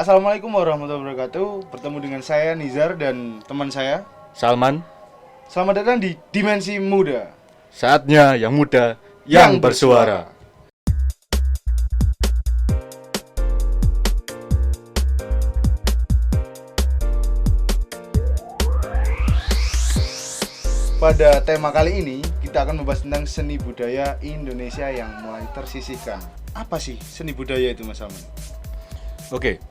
Assalamualaikum warahmatullahi wabarakatuh. Bertemu dengan saya Nizar dan teman saya Salman, Selamat datang di Dimensi Muda. saatnya yang muda yang bersuara. Pada tema kali ini kita akan membahas tentang seni budaya Indonesia yang mulai tersisihkan. Apa sih seni budaya itu, Mas Salman? Oke,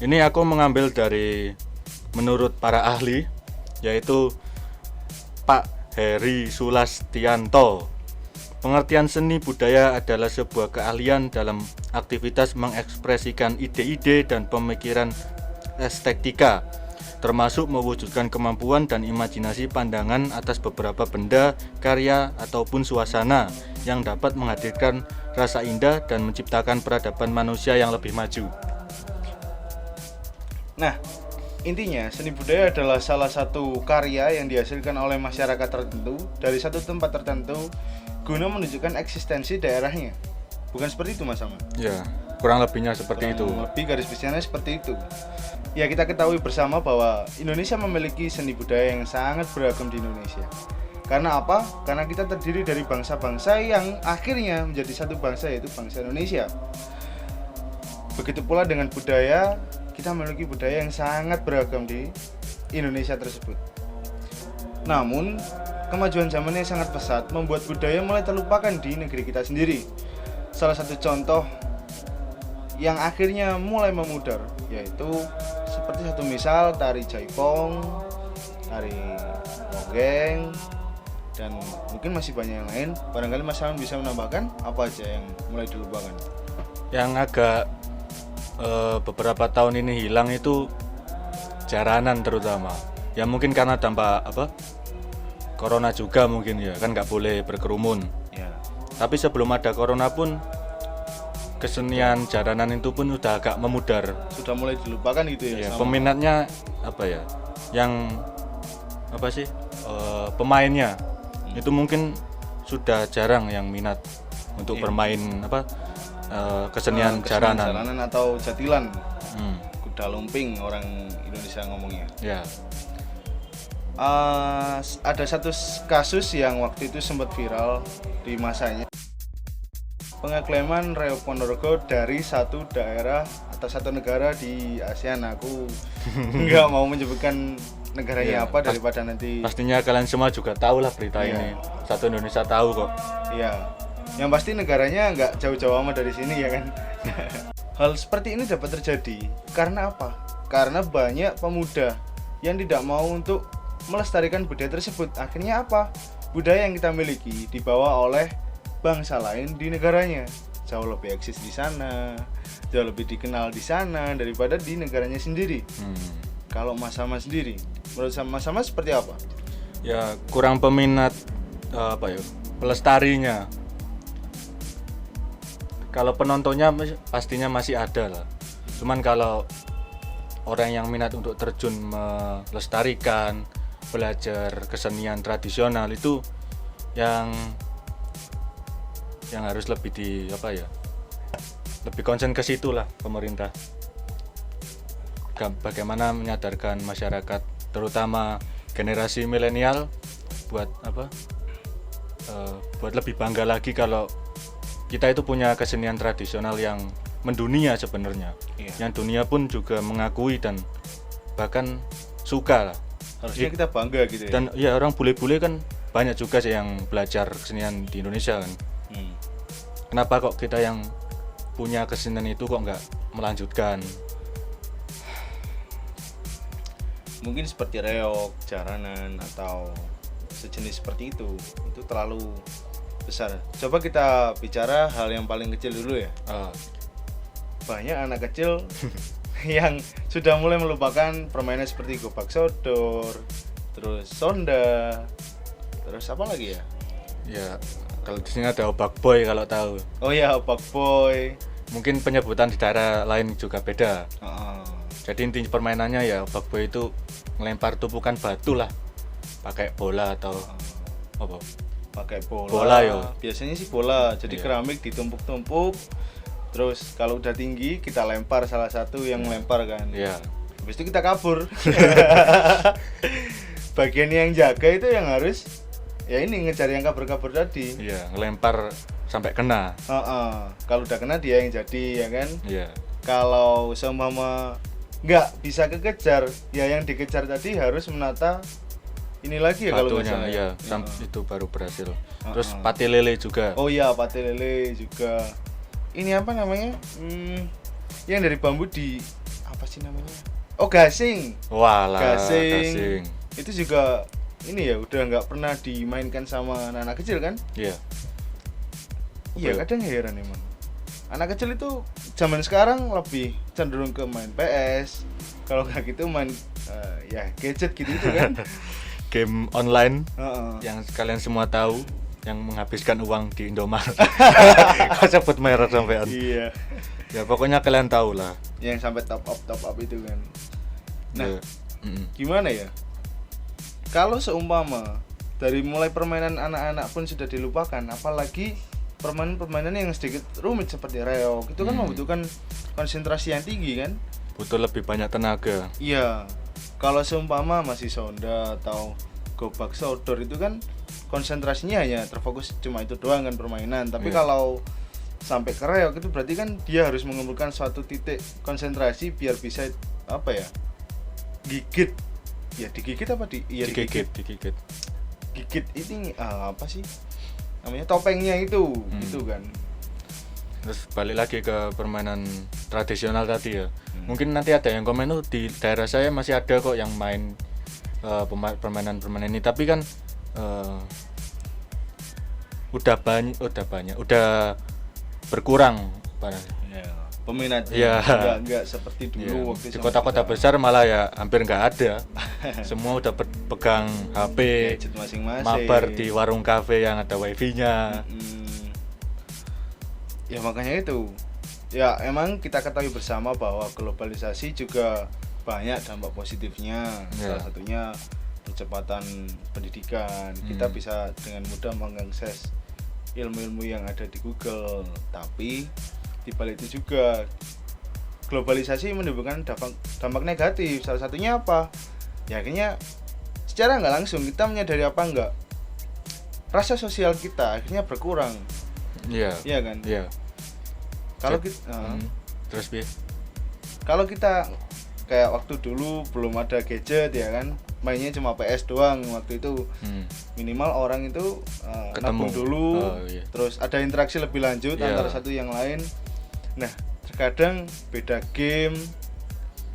ini aku mengambil dari menurut para ahli, yaitu Pak Heri Sulastianto. Pengertian seni budaya adalah sebuah keahlian dalam aktivitas mengekspresikan ide-ide dan pemikiran estetika, termasuk mewujudkan kemampuan dan imajinasi pandangan atas beberapa benda, karya, ataupun suasana yang dapat menghadirkan rasa indah dan menciptakan peradaban manusia yang lebih maju. Nah, intinya seni budaya adalah salah satu karya yang dihasilkan oleh masyarakat tertentu dari satu tempat tertentu guna menunjukkan eksistensi daerahnya. Bukan seperti itu, Mas Salman? Ya, kurang lebihnya seperti itu. Lebih garis besarnya seperti itu. Ya, kita ketahui bersama bahwa Indonesia memiliki seni budaya yang sangat beragam di Indonesia. Karena apa? Karena kita terdiri dari bangsa-bangsa yang akhirnya menjadi satu bangsa, yaitu bangsa Indonesia. Begitu pula dengan budaya, kita memiliki budaya yang sangat beragam di Indonesia tersebut. Namun, kemajuan zaman yang sangat pesat membuat budaya mulai terlupakan di negeri kita sendiri. Salah satu contoh yang akhirnya mulai memudar yaitu seperti satu misal tari jaipong, tari mogeng, dan mungkin masih banyak yang lain. Barangkali Mas Salman bisa menambahkan apa aja yang mulai dilupakan. Yang agak beberapa tahun ini hilang itu jaranan terutama. Ya mungkin karena dampak corona juga mungkin ya, kan nggak boleh berkerumun. Ya. Tapi sebelum ada corona pun kesenian jaranan itu pun udah agak memudar. Sudah mulai dilupakan gitu ya. Ya, peminatnya yang pemainnya itu mungkin sudah jarang yang minat untuk bermain kesenian jaranan atau jatilan. Kuda lumping orang Indonesia ngomongnya. Ya. Ada satu kasus yang waktu itu sempat viral di masanya, pengeklaman Reok Ponorogo dari satu daerah atau satu negara di ASEAN. Aku nggak mau menyebutkan negaranya apa daripada nanti. Pastinya kalian semua juga tahu lah berita ini. Satu Indonesia tahu kok. Iya. Yang pasti negaranya nggak jauh-jauh amat dari sini ya kan. Hal seperti ini dapat terjadi karena apa? Karena banyak pemuda yang tidak mau untuk melestarikan budaya tersebut. Akhirnya apa? Budaya yang kita miliki dibawa oleh bangsa lain di negaranya. Jauh lebih eksis di sana, jauh lebih dikenal di sana daripada di negaranya sendiri. Kalau Mas Salman sendiri, menurut Mas Salman seperti apa? Ya kurang peminat pelestarinya. Kalau penontonnya pastinya masih ada lah. Cuman kalau orang yang minat untuk terjun melestarikan, belajar kesenian tradisional itu yang harus lebih lebih konsen ke situ lah pemerintah. Bagaimana menyadarkan masyarakat terutama generasi milenial buat lebih bangga lagi kalau kita itu punya kesenian tradisional yang mendunia sebenarnya. Yang dunia pun juga mengakui dan bahkan suka lah. Harusnya kita bangga gitu ya. Dan ya orang bule-bule kan banyak juga sih yang belajar kesenian di Indonesia kan. Kenapa kok kita yang punya kesenian itu kok nggak melanjutkan? Mungkin seperti reok, jaranan atau sejenis seperti itu terlalu besar. Coba kita bicara hal yang paling kecil dulu ya. Banyak anak kecil yang sudah mulai melupakan permainan seperti gobak sodor, terus sonda, terus apa lagi ya? Ya kalau di sini ada obak boy kalau tahu. Oh ya, obak boy. Mungkin penyebutan di daerah lain juga beda. Jadi inti permainannya ya obak boy itu ngelempar tumpukan batu lah, pakai bola atau pakai bola. Bola yo. Biasanya sih bola. Jadi keramik ditumpuk-tumpuk, Terus kalau udah tinggi kita lempar salah satu yang melempar kan. Iya. Habis itu kita kabur. Bagian yang jaga itu yang harus ya ini ngejar yang kabur-kabur tadi. Iya, ngelempar sampai kena. Kalau udah kena dia yang jadi ya kan. Iya. Kalau seumpama nggak bisa kekejar, ya yang dikejar tadi harus menata ini lagi ya kalau nggak Batunya, salah. iya, itu baru berhasil. Terus pati lele juga. Oh iya, pate lele juga. Ini apa namanya? Yang dari bambu di apa sih namanya? Oh, gasing. Walah, Gasing. Itu juga ini ya udah nggak pernah dimainkan sama anak kecil kan? Iya. Iya, kadang heran emang. Anak kecil itu zaman sekarang lebih cenderung ke main PS. Kalau nggak gitu main ya gadget gitu kan. Game online Heeh. yang kalian semua tahu, yang menghabiskan uang di Indomaret. Kok sebut merek sampean? Iya. Ya pokoknya kalian tahu lah. Yang sampai top up itu kan. Nah, Ya, gimana ya? Kalau seumpama dari mulai permainan anak-anak pun sudah dilupakan, apalagi permainan-permainan yang sedikit rumit seperti reog, itu kan membutuhkan konsentrasi yang tinggi kan? butuh lebih banyak tenaga. Iya. Kalau seumpama masih sonda atau gobak sodor itu kan konsentrasinya hanya terfokus cuma itu doang kan permainan. Tapi Iya. kalau sampai ke reog itu berarti kan dia harus mengumpulkan suatu titik konsentrasi biar bisa apa ya? Gigit. Ya digigit apa iya Digigit. Gigit ini apa sih? Namanya topengnya itu, gitu kan. Terus balik lagi ke permainan tradisional tadi ya. Mungkin nanti ada yang komen di daerah saya masih ada kok yang main permainan-permainan ini, tapi kan udah berkurang Ya, peminatnya Iya. enggak seperti dulu ya, waktu di sama kota-kota kita. besar malah ya hampir nggak ada. Semua udah pegang HP, Gadget masing-masing. mabar di warung kafe yang ada wifi-nya. Ya makanya itu. Ya emang kita ketahui bersama bahwa globalisasi juga banyak dampak positifnya. Ya. Salah satunya percepatan pendidikan. Kita bisa dengan mudah mengakses ilmu-ilmu yang ada di Google. Tapi di balik itu juga globalisasi menimbulkan dampak negatif. Salah satunya apa? Ya akhirnya secara nggak langsung kita menyadari apa enggak, rasa sosial kita akhirnya berkurang. Iya. Iya kan? Iya. Kalau Cek. kita Terus Bi? kalau kita kayak waktu dulu belum ada gadget ya kan, mainnya cuma PS doang waktu itu. Minimal orang itu Ketemu nabung dulu, iya. terus ada interaksi lebih lanjut Iya. antara satu yang lain. Nah, terkadang beda game,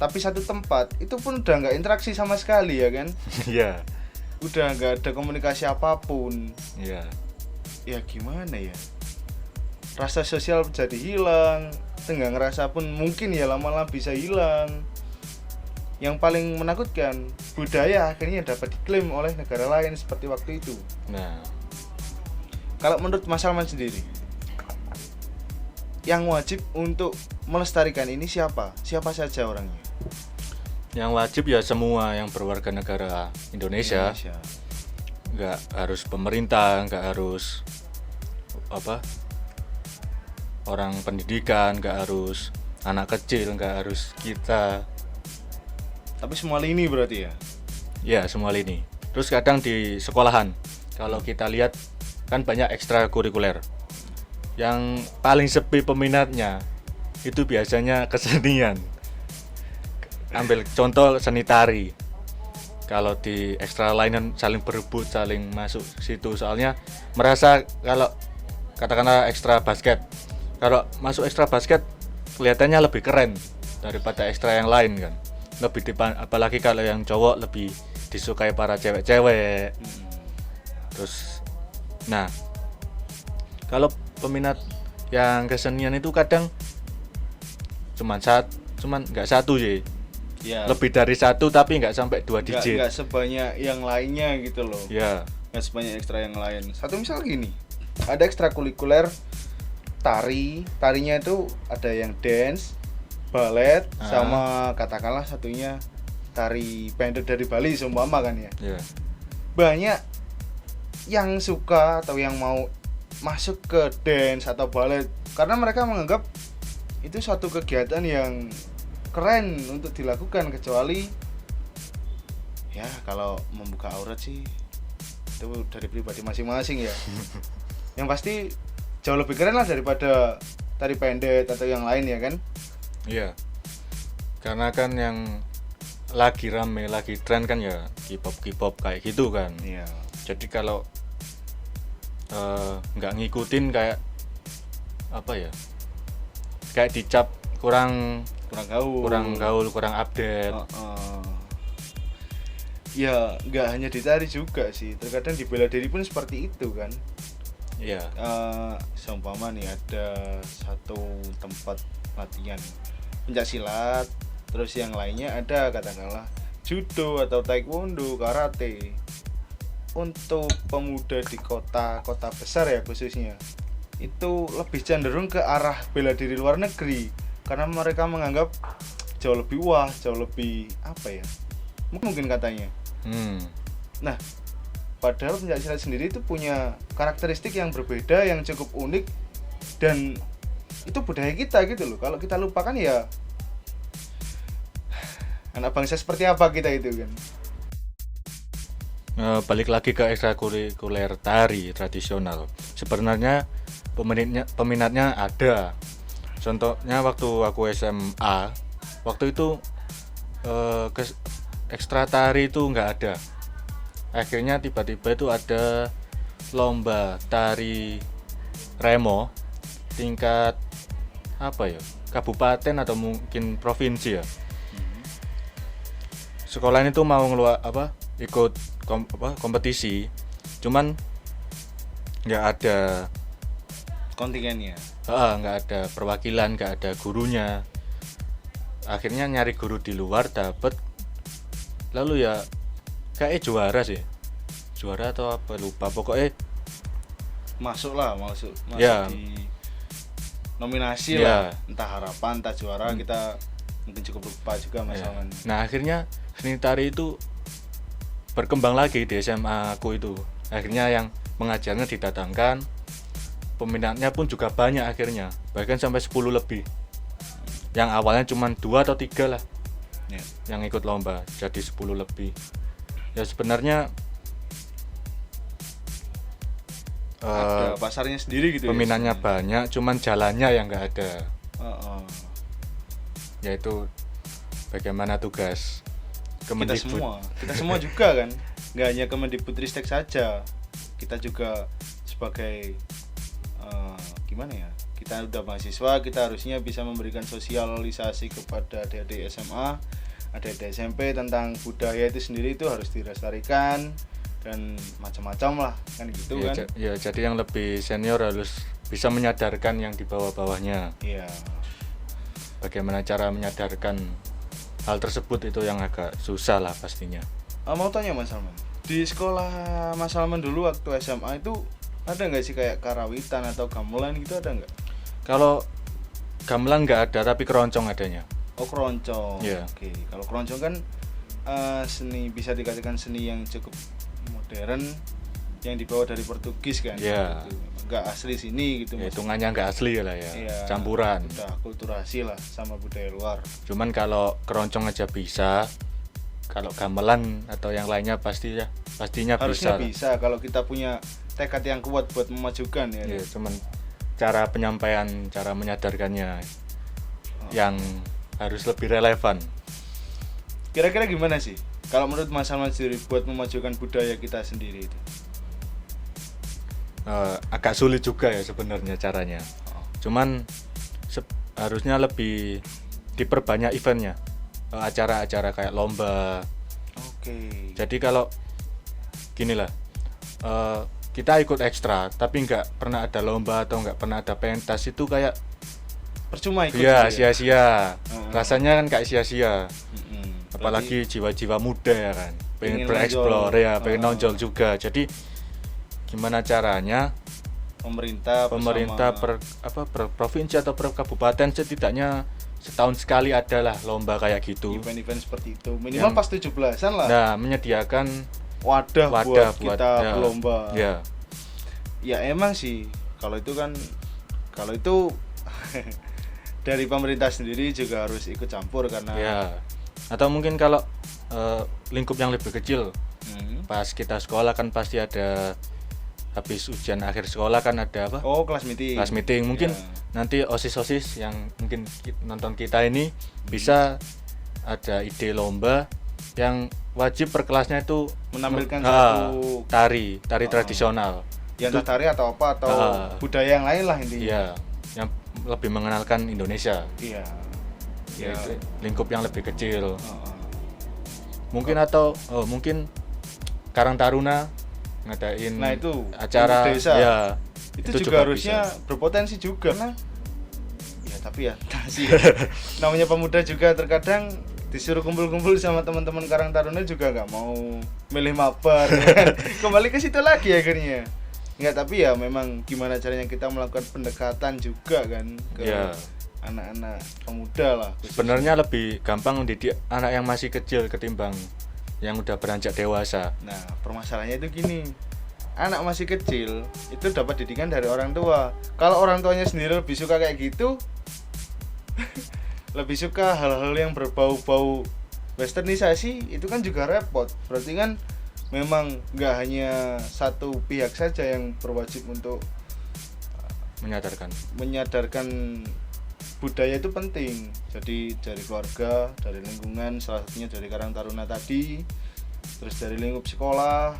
tapi satu tempat itu pun udah nggak interaksi sama sekali ya kan, Iya. udah nggak ada komunikasi apapun. Iya. Ya gimana ya? Rasa sosial jadi hilang, tenggang rasa pun mungkin ya lama-lama bisa hilang. Yang paling menakutkan, budaya akhirnya dapat diklaim oleh negara lain seperti waktu itu. Nah, Kalau menurut Mas Salman sendiri, yang wajib untuk melestarikan ini siapa? Siapa saja orangnya? yang wajib ya semua yang berwarga negara Indonesia. Nggak harus pemerintah, nggak harus orang pendidikan, nggak harus anak kecil, nggak harus kita. Tapi semua lini berarti ya? Ya, semua lini. Terus kadang di sekolahan, kalau kita lihat kan banyak ekstrakurikuler. Yang paling sepi peminatnya itu biasanya kesenian. Ambil contoh seni tari. Kalau di ekstra lain saling berebut, saling masuk situ. Soalnya merasa kalau katakanlah ekstra basket, kalau masuk ekstra basket kelihatannya lebih keren daripada ekstra yang lain kan. Apalagi kalau yang cowok lebih disukai para cewek-cewek. Terus nah, kalau peminat yang kesenian itu kadang cuman nggak satu sih. Ya. Lebih dari satu tapi nggak sampai 2 digit. Nggak sebanyak yang lainnya gitu loh. Ya. Nggak sebanyak ekstra yang lain. Satu misal gini, ada ekstrakurikuler tarinya itu ada yang dance, ballet, sama katakanlah satunya tari pendek dari Bali seumpama kan ya. Ya. Banyak yang suka atau yang mau masuk ke dance atau ballet karena mereka menganggap itu suatu kegiatan yang keren untuk dilakukan, kecuali ya kalau membuka aurat sih itu dari pribadi masing-masing ya. Yang pasti jauh lebih keren lah daripada tari pendek atau yang lain ya kan. Iya. Karena kan yang lagi rame, lagi tren kan ya K-pop kayak gitu kan. Iya. Jadi kalau nggak ngikutin kayak apa ya, kayak dicap kurang gaul, kurang update. Ya nggak hanya di tari juga sih, terkadang di bela diri pun seperti itu kan. Iya. Seumpama nih ada satu tempat latihan pencak silat, terus yang lainnya ada katakanlah judo atau taekwondo, karate. Untuk pemuda di kota besar ya khususnya, itu lebih cenderung ke arah bela diri luar negeri karena mereka menganggap jauh lebih wah, jauh lebih apa ya, mungkin katanya. Nah, padahal pencak silat sendiri itu punya karakteristik yang berbeda, yang cukup unik, dan itu budaya kita gitu loh. Kalau kita lupakan ya anak bangsa seperti apa kita itu kan. Balik lagi ke ekstrakurikuler tari tradisional. Sebenarnya peminatnya ada. Contohnya waktu aku SMA, waktu itu ekstra tari itu nggak ada. Akhirnya tiba-tiba itu ada lomba tari remo tingkat apa ya, kabupaten atau mungkin provinsi ya. Sekolah ini tuh mau ikut kompetisi, cuman nggak ada kontingennya, nggak ada perwakilan, nggak ada gurunya. Akhirnya nyari guru di luar, dapet, lalu ya kayak juara atau apa lupa, pokoknya masuk ya, di nominasi ya. Lah, entah harapan, entah juara, kita mungkin cukup lupa juga masalah. Ya. Nah akhirnya seni tari itu berkembang lagi di SMA aku itu. Akhirnya yang mengajarnya didatangkan, peminatnya pun juga banyak akhirnya, bahkan sampai 10 lebih. Yang awalnya cuma 2 atau 3 lah yang ikut lomba, jadi 10 lebih. Ya sebenarnya ada pasarnya sendiri gitu. Peminatnya ya, banyak, cuman jalannya yang nggak ada. Yaitu bagaimana tugas Kemendikbud. Kita semua juga kan, nggak hanya Kemendikbudristek saja, kita juga sebagai gimana ya, kita udah mahasiswa, kita harusnya bisa memberikan sosialisasi kepada adik-adik SMA, adik-adik SMP tentang budaya itu sendiri, itu harus dilestarikan dan macam-macam lah kan gitu ya, kan. Ya jadi yang lebih senior harus bisa menyadarkan yang di bawah-bawahnya. Iya. Bagaimana cara menyadarkan hal tersebut itu yang agak susah lah pastinya. Mau tanya Mas Salman, di sekolah Mas Salman dulu waktu SMA itu ada nggak sih kayak karawitan atau gamelan gitu, ada nggak? Kalau gamelan nggak ada, tapi keroncong adanya. Oh keroncong. Yeah. Oke. Kalau keroncong kan seni, bisa dikatakan seni yang cukup modern, yang dibawa dari Portugis kan. Yeah. Gitu. Nggak asli sini gitu. Ya, hitungannya nggak asli lah ya. Yeah. Campuran. Udah akulturasi lah sama budaya luar. Cuman kalau keroncong aja bisa, kalau gamelan atau yang lainnya pastinya harusnya bisa. Kalau kita punya tekad yang kuat buat memajukan ya. Ya, cuman cara penyampaian, cara menyadarkannya yang harus lebih relevan. Kira-kira gimana sih kalau menurut Mas Salman sendiri buat memajukan budaya kita sendiri itu? Agak sulit juga ya sebenarnya caranya. Cuman harusnya lebih diperbanyak eventnya, acara-acara kayak lomba. Oke. Jadi kalau gini lah, kita ikut ekstra tapi nggak pernah ada lomba atau nggak pernah ada pentas, itu kayak percuma ikut. Iya, sia-sia. Rasanya kan kayak sia-sia. Apalagi jiwa-jiwa muda ya kan, pengen bereksplor ya, pengen nonjol juga. Jadi gimana caranya pemerintah per provinsi atau per kabupaten setidaknya setahun sekali adalah lomba kayak gitu. Event-event seperti itu. Minimal pas 17-an lah. Nah, menyediakan wadah buat kita berlomba. Ya. Ya emang sih, kalau itu dari pemerintah sendiri juga harus ikut campur karena Ya. Atau mungkin kalau lingkup yang lebih kecil, pas kita sekolah kan pasti ada habis ujian akhir sekolah kan ada apa? oh kelas meeting. Kelas meeting. Mungkin Ya. nanti OSIS yang mungkin nonton kita ini bisa ada ide lomba yang wajib per kelasnya itu Menampilkan satu tari tradisional. yang tari atau apa atau budaya yang lain lah intinya. Iya, yang lebih mengenalkan Indonesia. Iya. Ya, Ya. lingkup yang lebih kecil. Heeh. Mungkin atau mungkin Karang Taruna ngadain Nah, itu acara untuk desa. ya. Itu juga harusnya bisa. berpotensi juga nah. Ya tapi ya sih. Namanya pemuda juga terkadang disuruh kumpul-kumpul sama teman-teman Karang Taruna juga nggak mau milih mabar ya kan? Kembali ke situ lagi akhirnya. Enggak, tapi ya memang gimana caranya kita melakukan pendekatan juga kan ke Ya. anak-anak pemuda lah khususnya. Sebenarnya lebih gampang mendidik anak yang masih kecil ketimbang yang udah beranjak dewasa. Nah, permasalahannya itu gini. Anak masih kecil itu dapat didikan dari orang tua. Kalau orang tuanya sendiri lebih suka kayak gitu, lebih suka hal-hal yang berbau-bau westernisasi, itu kan juga repot. Berarti kan memang nggak hanya satu pihak saja yang berwajib untuk menyadarkan budaya itu penting. Jadi dari keluarga, dari lingkungan, salah satunya dari Karang Taruna tadi, terus dari lingkup sekolah,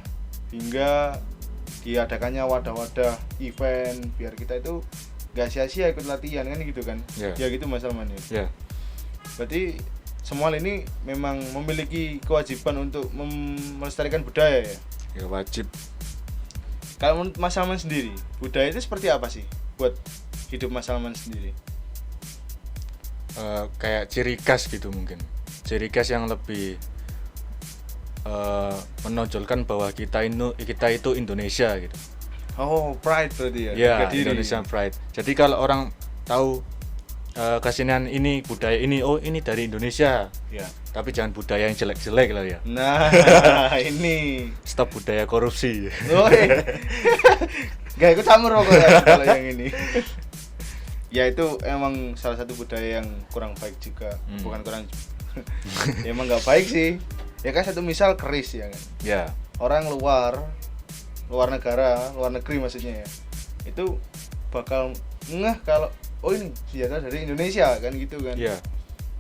hingga diadakannya wadah-wadah event biar kita itu gak sia-sia ikut latihan kan gitu kan. Ya. Ya gitu Mas Salman ya. Ya. Berarti semua hal ini memang memiliki kewajiban untuk melestarikan budaya ya. Ya wajib. Kalau menurut Mas Salman sendiri, budaya itu seperti apa sih buat hidup Mas Salman sendiri? Kayak ciri khas gitu mungkin. Ciri khas yang lebih menonjolkan bahwa kita itu Indonesia gitu. Oh, pride berarti ya. Ya, harga diri. Indonesian pride. Jadi kalau orang tahu kesenian ini, budaya ini, oh ini dari Indonesia. Ya. Tapi jangan budaya yang jelek-jelek lah ya. Nah, ini. Stop budaya korupsi. Woi. Gak ikut campur pokoknya kalau yang ini. Ya itu emang salah satu budaya yang kurang baik juga. Bukan kurang. Ya, emang nggak baik sih. Ya kan satu misal keris ya kan. Ya. Orang luar negara, luar negeri maksudnya ya. Itu bakal ngeh kalau oh ini senjata dari Indonesia kan gitu kan. Ya.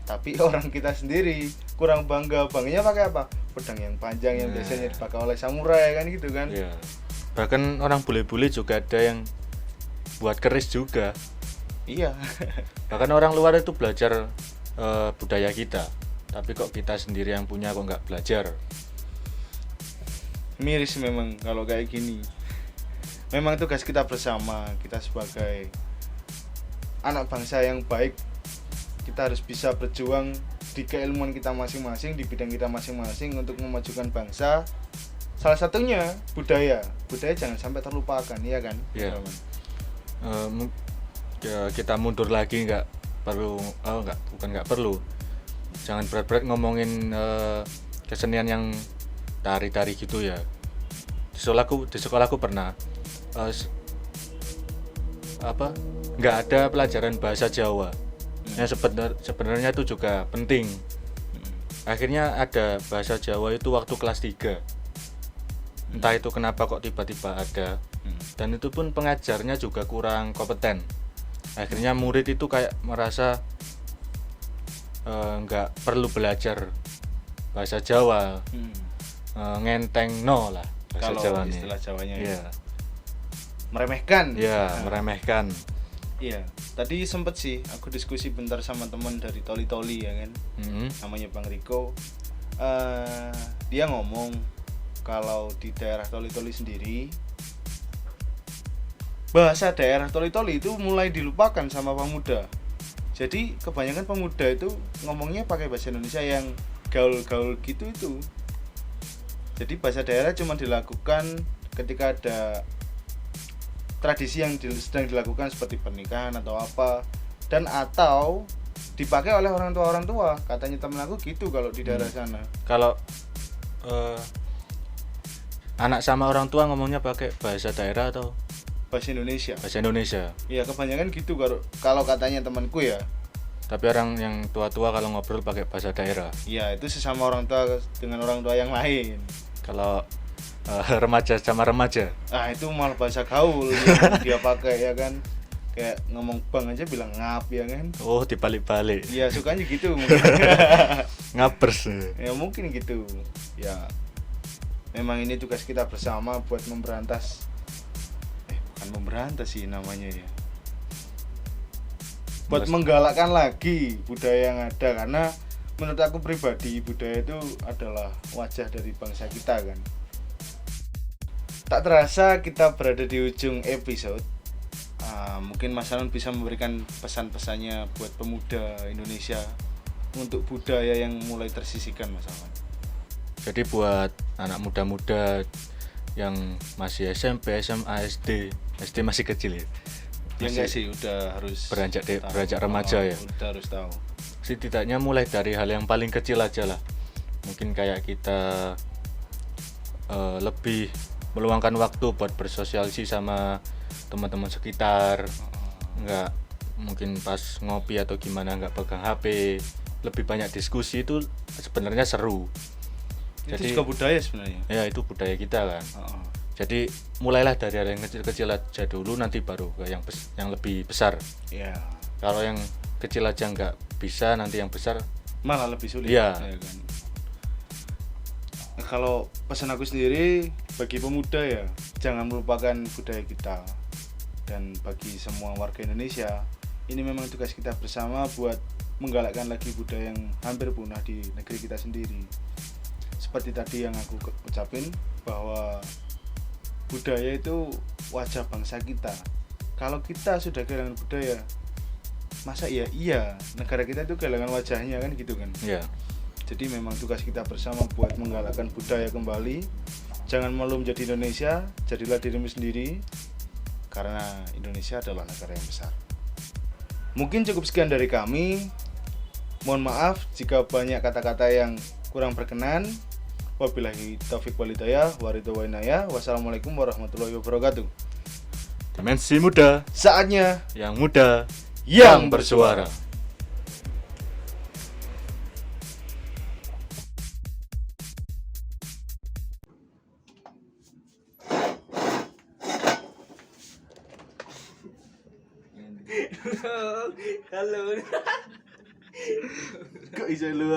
Tapi orang kita sendiri kurang bangganya pakai apa? Pedang yang panjang yang biasanya dipakai oleh samurai kan gitu kan. Ya. Bahkan orang bule-bule juga ada yang buat keris juga. Iya. Bahkan orang luar itu belajar budaya kita. Tapi kok kita sendiri yang punya kok nggak belajar. Miris memang kalau kayak gini. Memang tugas kita bersama, kita sebagai anak bangsa yang baik, kita harus bisa berjuang di keilmuan kita masing-masing, di bidang kita masing-masing untuk memajukan bangsa. Salah satunya budaya jangan sampai terlupakan, iya kan? Iya. Kita mundur lagi nggak perlu, nggak perlu. Jangan berat-berat ngomongin kesenian yang tari-tari gitu ya. Di sekolahku pernah nggak ada pelajaran bahasa Jawa. Yang sebenarnya itu juga penting. Akhirnya ada bahasa Jawa itu waktu kelas 3. Entah itu kenapa kok tiba-tiba ada. Dan itu pun pengajarnya juga kurang kompeten. Akhirnya murid itu kayak merasa nggak perlu belajar bahasa Jawa. Ngenteng no lah bahasa Kalau Jawanya. istilah Jawanya Iya. Meremehkan. Iya, meremehkan. Iya, tadi sempet sih aku diskusi bentar sama teman dari Toli-Toli ya kan. Namanya Bang Riko. Dia ngomong kalau di daerah Toli-Toli sendiri bahasa daerah Toli-Toli itu mulai dilupakan sama pemuda. Jadi kebanyakan pemuda itu ngomongnya pakai bahasa Indonesia yang gaul-gaul gitu itu. Jadi bahasa daerah cuma dilakukan ketika ada tradisi yang sedang dilakukan seperti pernikahan atau apa, dan atau dipakai oleh orang tua. Katanya temen aku gitu kalau di daerah sana. Kalau anak sama orang tua ngomongnya pakai bahasa daerah atau Bahasa Indonesia. bahasa Indonesia? Iya, kebanyakan gitu kalau katanya temanku ya. Tapi orang yang tua-tua kalau ngobrol pakai bahasa daerah. Ya itu sesama orang tua dengan orang tua yang lain. Kalau remaja sama remaja. Itu malah bahasa gaul yang dia pakai ya kan. Kayak ngomong bang aja bilang ngap ya kan. Oh, dibalik-balik. Ya sukanya gitu mungkin. Ngapers. Ya mungkin gitu. Ya memang ini tugas kita bersama buat memberantas. Bukan memberantas sih namanya ya. Buat menggalakkan lagi budaya yang ada, karena menurut aku pribadi budaya itu adalah wajah dari bangsa kita kan. Tak terasa kita berada di ujung episode. Mungkin Mas Anon bisa memberikan pesan-pesannya buat pemuda Indonesia untuk budaya yang mulai tersisihkan, Mas Anon. Jadi buat anak muda-muda yang masih SMP, SMA, SD masih kecil ya. Ya enggak sih, udah harus beranjak remaja ya. Udah harus tahu. Setidaknya mulai dari hal yang paling kecil aja lah. Mungkin kayak kita lebih meluangkan waktu buat bersosialisasi sama teman-teman sekitar. Enggak mungkin pas ngopi atau gimana enggak pegang HP. Lebih banyak diskusi, itu sebenarnya seru. Jadi, itu juga budaya sebenarnya. Ya itu budaya kita kan. Jadi mulailah dari hal yang kecil-kecil aja dulu, nanti baru ke yang lebih besar. Ya. Kalau yang kecil aja nggak bisa, nanti yang besar malah lebih sulit. Iya. Ya kan? Kalau pesan aku sendiri bagi pemuda ya, jangan melupakan budaya kita. Dan bagi semua warga Indonesia, ini memang tugas kita bersama buat menggalakkan lagi budaya yang hampir punah di negeri kita sendiri. Seperti tadi yang aku ucapin, bahwa budaya itu wajah bangsa kita. Kalau kita sudah kehilangan budaya, masa iya negara kita itu kehilangan wajahnya kan gitu kan. Iya. Jadi memang tugas kita bersama buat menggalakkan budaya kembali. Jangan malu menjadi Indonesia, jadilah dirimu sendiri, karena Indonesia adalah negara yang besar. Mungkin cukup sekian dari kami. Mohon maaf jika banyak kata-kata yang kurang berkenan. Wabillahi taufiq wal hidayah, wassalamualaikum warahmatullahi wabarakatuh. Dimensi muda, saatnya yang muda yang bersuara. Halo. Kok bisa lu